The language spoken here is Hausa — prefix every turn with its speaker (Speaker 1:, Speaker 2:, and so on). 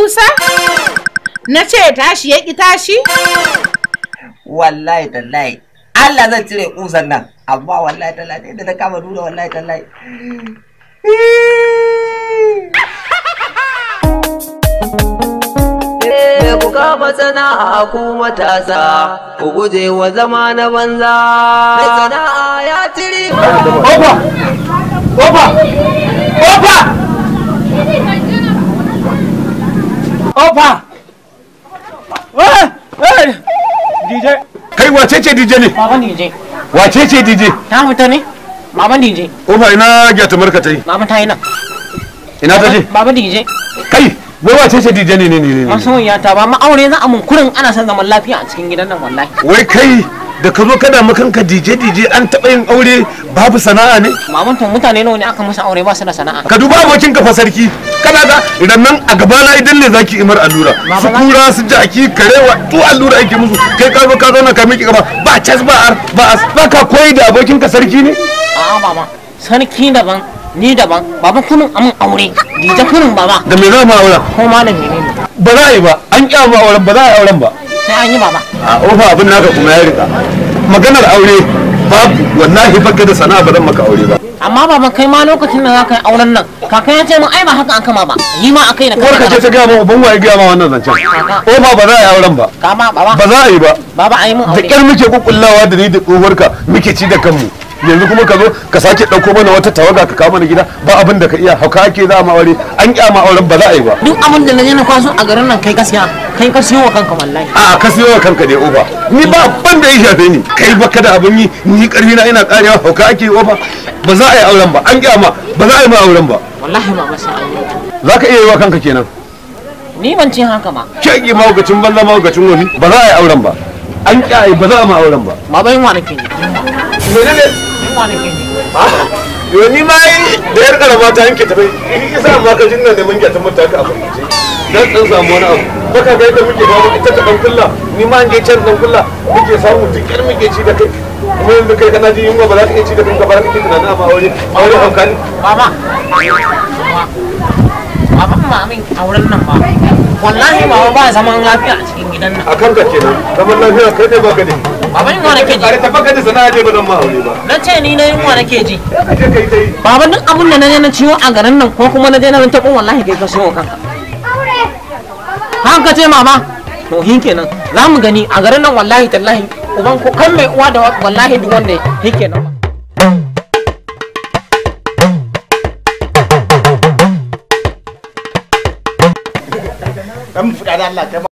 Speaker 1: Musa? Na ce tashi ya ƙi tashi?
Speaker 2: Wallahi tallahi Allah zan cire kusan nan, amma wallahi tallahi da na kama nuna wallahi tallahi.
Speaker 3: Ku kama sana'a ku matasa, ku guje wa zama na banza. Mai sana'a ya tiri.
Speaker 4: Opa! Opa! Opa! Opa! DJ.
Speaker 5: Kai wace ce DJ ne?
Speaker 4: Baban DJ.
Speaker 5: Wace ce DJ?
Speaker 4: Ta fita ne? Baban DJ.
Speaker 5: Opa ina gyata marka ta yi.
Speaker 4: Baban ta yi nan.
Speaker 5: Ina ta je?
Speaker 4: Baban DJ.
Speaker 5: Kai, wai wace ce DJ ne?
Speaker 4: Masoyiya ta ba aure za a mun kurin ana son zaman lafiya a cikin gidan nan wallahi.
Speaker 5: Wai kai da ka zo kana makanka DJ an taɓa yin aure babu sana'a ne?
Speaker 4: Maman to mutane nawa ne aka musu aure ba su da sana'a.
Speaker 5: Ka duba abokin ka fa sarki. Kana ga idan nan a gaba na idan ne zaki imar allura. Su kura su jaki karewa to allura ake musu. Kai ka zo ka zauna ka miki gaba ba cas ba ba ka koyi da abokin ka sarki ne?
Speaker 4: A'a baba. Sarki daban ni daban baba kunun amin aure DJ kunun baba.
Speaker 5: Da me za mu aure?
Speaker 4: Ko malami ne.
Speaker 5: Ba za a yi ba an kyama auren ba za a yi auren ba.
Speaker 4: Sai an yi baba.
Speaker 5: A ofa abin naka kuma ya rika. Maganar aure babu wallahi baka da sana'a ba zan maka aure ba.
Speaker 4: Amma baba kai ma lokacin da zaka yi auren nan kaka ya ce min ai ba haka an kama ba yi ma akai na kai.
Speaker 5: Ka ce ta ga mu ban waye ga ma wannan zancen. Ofa ba za a yi auren ba.
Speaker 4: Kama baba.
Speaker 5: Ba za a yi ba.
Speaker 4: Baba ai mun aure.
Speaker 5: Da kyar muke kukullawa da ni da tsohuwarka muke ci da kanmu. Yanzu kuma ka zo ka sake ɗauko mana wata tawaga ka kawo mana gida ba abin da ka iya hauka ake za mu aure an kyama auren ba za a yi ba.
Speaker 4: Duk abin da na je na kwaso a garin nan kai gaskiya kai ka siyo wa kanka wallahi.
Speaker 5: A ka siyo wa kanka dai ofa ni ba abin da ya shafe ni kai baka da abin yi ni karfi na ina karewa hauka ake ofa ba za a yi auren ba an kyama ba za a yi ma auren ba.
Speaker 4: Wallahi ba sai aure.
Speaker 5: Za ka iya yi wa kanka kenan.
Speaker 4: Ni ban ce haka ba.
Speaker 5: Shege mahaukacin banza mahaukacin wani ba za a yi auren ba an kyaye ba za a ma auren ba.
Speaker 4: Baba yin wani ke ne.
Speaker 5: Menene?
Speaker 4: Yin wani ke ne.
Speaker 5: Yo ni ma yi da yar karama ta yanke ta bai isa ma ka jinna neman gyatan mutaka a farkice dan dan samu wani abu baka ga yadda muke babu ita ta dan kulla ni ma an je can dan kulla muke samu dukkan muke ci da kai kuma yanzu kai kana ji yunwa ba za ka iya ci da kanka ba za ka iya tunanin amma aure hankali.
Speaker 4: Baba. Baba ma min auren nan ba. Wallahi baba ba zaman lafiya a cikin gidan nan.
Speaker 5: A kanka kenan zaman lafiya kai ne baka da.
Speaker 4: Baba yin wani ke ji.
Speaker 5: Are tafaka da sana'a je ba zan ma aure ba.
Speaker 4: Na ce ni na yin wani ke ji.
Speaker 5: Ka je kai dai.
Speaker 4: Baba duk abin da na je na ciwo a garin nan ko kuma na je na taɓo wallahi kai ka siyo kanka. Haka ce mama. To hin kenan za mu gani a garin nan wallahi tallahi uban ko kan mai uwa da wallahi duk wanda hin kenan.
Speaker 2: Dan mu fada da Allah